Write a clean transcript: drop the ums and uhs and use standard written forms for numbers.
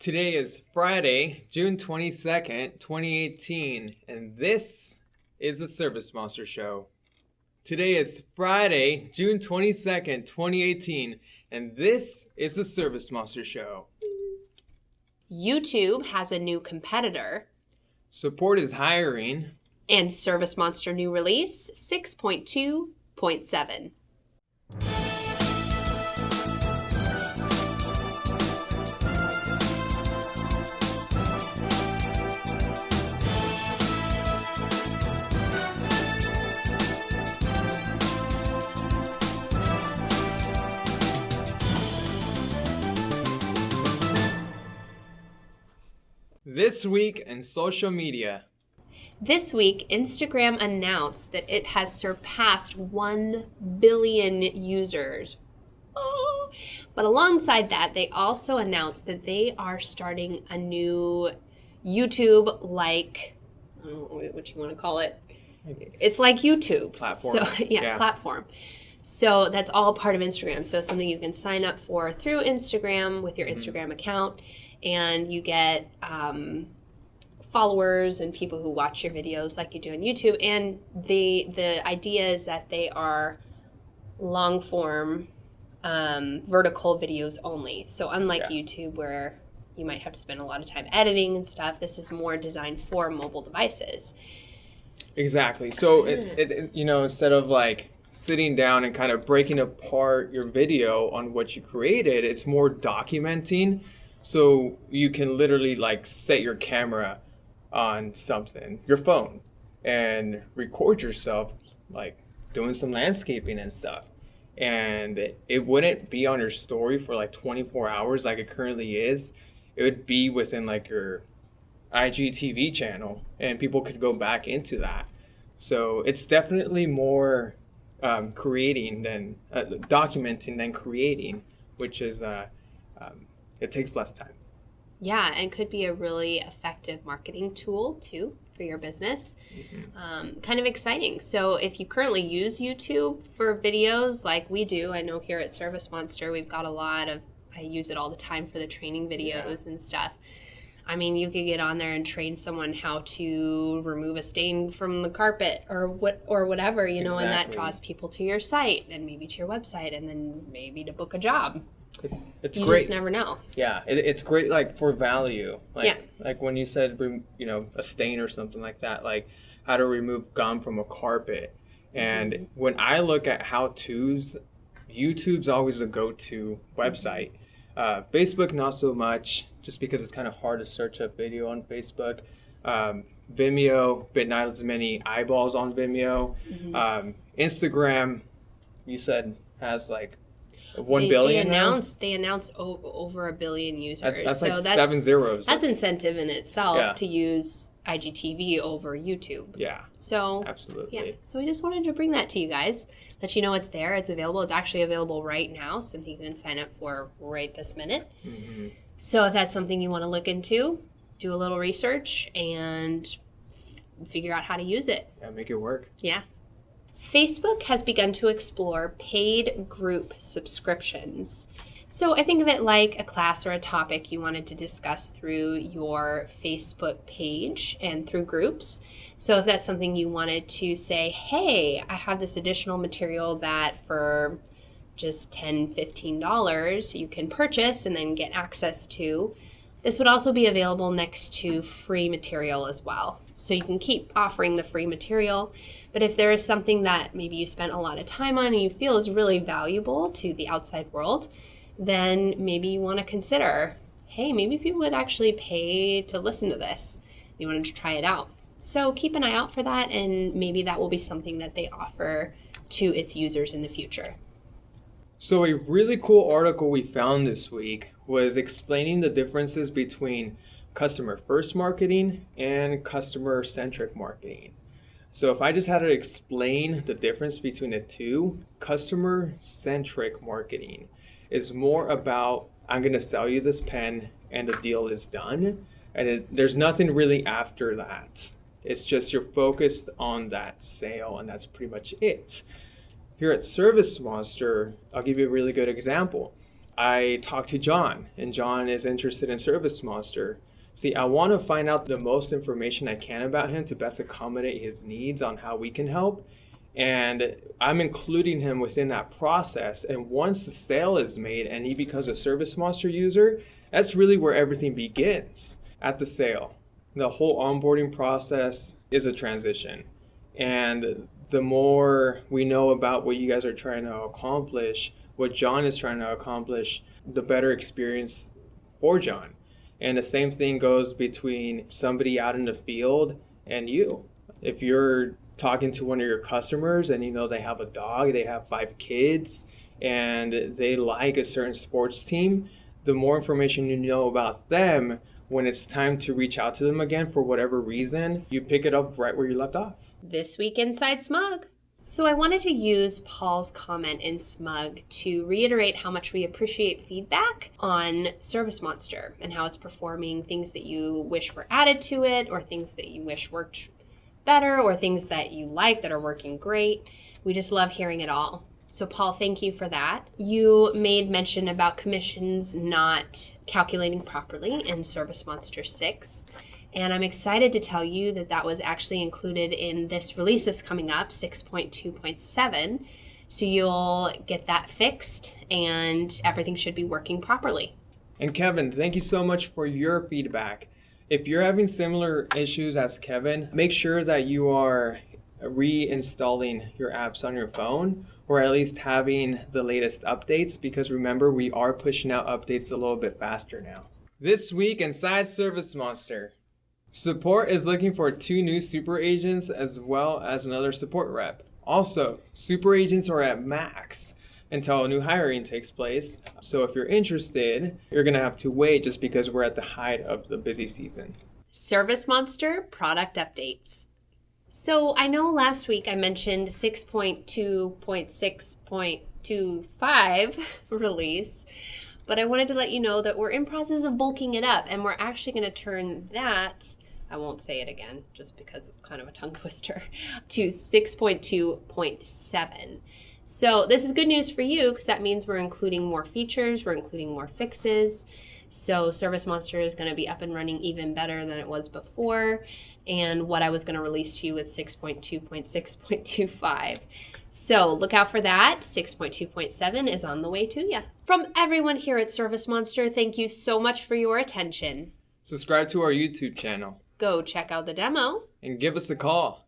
Today is Friday, June 22nd, 2018, and this is the ServiceMonster Show. Today is Friday, June 22nd, 2018, and this is the ServiceMonster Show. YouTube has a new competitor. Support is hiring. And ServiceMonster new release 6.2.7. This week in social media. This week, Instagram announced that it has surpassed 1 billion users. Oh. But alongside that, they also announced that they are starting a new YouTube-like, I don't know what you want to call it. It's like YouTube. Platform. So, platform. So that's all part of Instagram. So it's something you can sign up for through Instagram with your Instagram account, and you get followers and people who watch your videos like you do on YouTube. And the idea is that they are long form vertical videos only. So unlike YouTube, where you might have to spend a lot of time editing and stuff, this is more designed for mobile devices. Exactly. So it instead of like sitting down and kind of breaking apart your video on what you created, it's more documenting. So you can literally like set your camera on something, your phone, and record yourself like doing some landscaping and stuff. And it wouldn't be on your story for like 24 hours like it currently is. It would be within like your IGTV channel, and people could go back into that. So it's definitely more creating than documenting than creating, which is it takes less time. Yeah, and could be a really effective marketing tool too for your business. Kind of exciting. So if you currently use YouTube for videos like we do, I know here at ServiceMonster, we've got a lot of, I use it all the time for the training videos and stuff. I mean, you could get on there and train someone how to remove a stain from the carpet or whatever, you know, and that draws people to your site and maybe to your website and then maybe to book a job. It's you great. just never know. Yeah, it's great like for value. Like when you said, a stain or something like that, like how to remove gum from a carpet. And when I look at how-tos, YouTube's always a go-to website. Facebook, not so much, just because it's kind of hard to search up video on Facebook. Vimeo, but not as many eyeballs on Vimeo. Instagram, you said, has like 1 billion. They announced over 1 billion users. That's like 7 zeros. That's incentive in itself to use IGTV over YouTube. Yeah. So absolutely. Yeah. So we just wanted to bring that to you guys, let you know it's there, it's available. It's actually available right now, something you can sign up for right this minute. So if that's something you want to look into, do a little research and figure out how to use it. Yeah, make it work. Yeah. Facebook has begun to explore paid group subscriptions. So I think of it like a class or a topic you wanted to discuss through your Facebook page and through groups. So if that's something you wanted to say, hey, I have this additional material that for just $10, $15 you can purchase and then get access to, this would also be available next to free material as well. So you can keep offering the free material, but if there is something that maybe you spent a lot of time on and you feel is really valuable to the outside world, then maybe you want to consider, hey, maybe people would actually pay to listen to this. You wanted to try it out. So keep an eye out for that, and maybe that will be something that they offer to its users in the future. So a really cool article we found this week was explaining the differences between customer-first marketing and customer-centric marketing. So if I just had to explain the difference between the two, customer-centric marketing is more about, I'm going to sell you this pen and the deal is done. And there's nothing really after that. It's just you're focused on that sale, and that's pretty much it. Here at ServiceMonster, I'll give you a really good example. I talked to John, and John is interested in ServiceMonster. See, I want to find out the most information I can about him to best accommodate his needs on how we can help. And I'm including him within that process. And once the sale is made and he becomes a ServiceMonster user, that's really where everything begins at the sale. The whole onboarding process is a transition. And the more we know about what you guys are trying to accomplish, what John is trying to accomplish, the better experience for John. And the same thing goes between somebody out in the field and you. If you're talking to one of your customers and you know they have a dog, they have 5 kids, and they like a certain sports team, the more information you know about them, when it's time to reach out to them again for whatever reason, you pick it up right where you left off. This week inside Smug. So I wanted to use Paul's comment in Smug to reiterate how much we appreciate feedback on ServiceMonster and how it's performing, things that you wish were added to it, or things that you wish worked better, or things that you like that are working great. We just love hearing it all. So Paul, thank you for that. You made mention about commissions not calculating properly in ServiceMonster 6. And I'm excited to tell you that that was actually included in this release that's coming up, 6.2.7. So you'll get that fixed and everything should be working properly. And Kevin, thank you so much for your feedback. If you're having similar issues as Kevin, make sure that you are reinstalling your apps on your phone, or at least having the latest updates, because remember, we are pushing out updates a little bit faster now. This week inside ServiceMonster. Support is looking for 2 new super agents as well as another support rep. Also, super agents are at max until new hiring takes place. So if you're interested, you're going to have to wait just because we're at the height of the busy season. ServiceMonster product updates. So I know last week I mentioned 6.2.6.25 release, but I wanted to let you know that we're in process of bulking it up, and we're actually going to turn that, I won't say it again just because it's kind of a tongue twister, to 6.2.7. So this is good news for you because that means we're including more features, we're including more fixes. So ServiceMonster is going to be up and running even better than it was before, and what I was going to release to you with 6.2.6.25. So look out for that. 6.2.7 is on the way to you. From everyone here at ServiceMonster, thank you so much for your attention. Subscribe to our YouTube channel. Go check out the demo. And give us a call.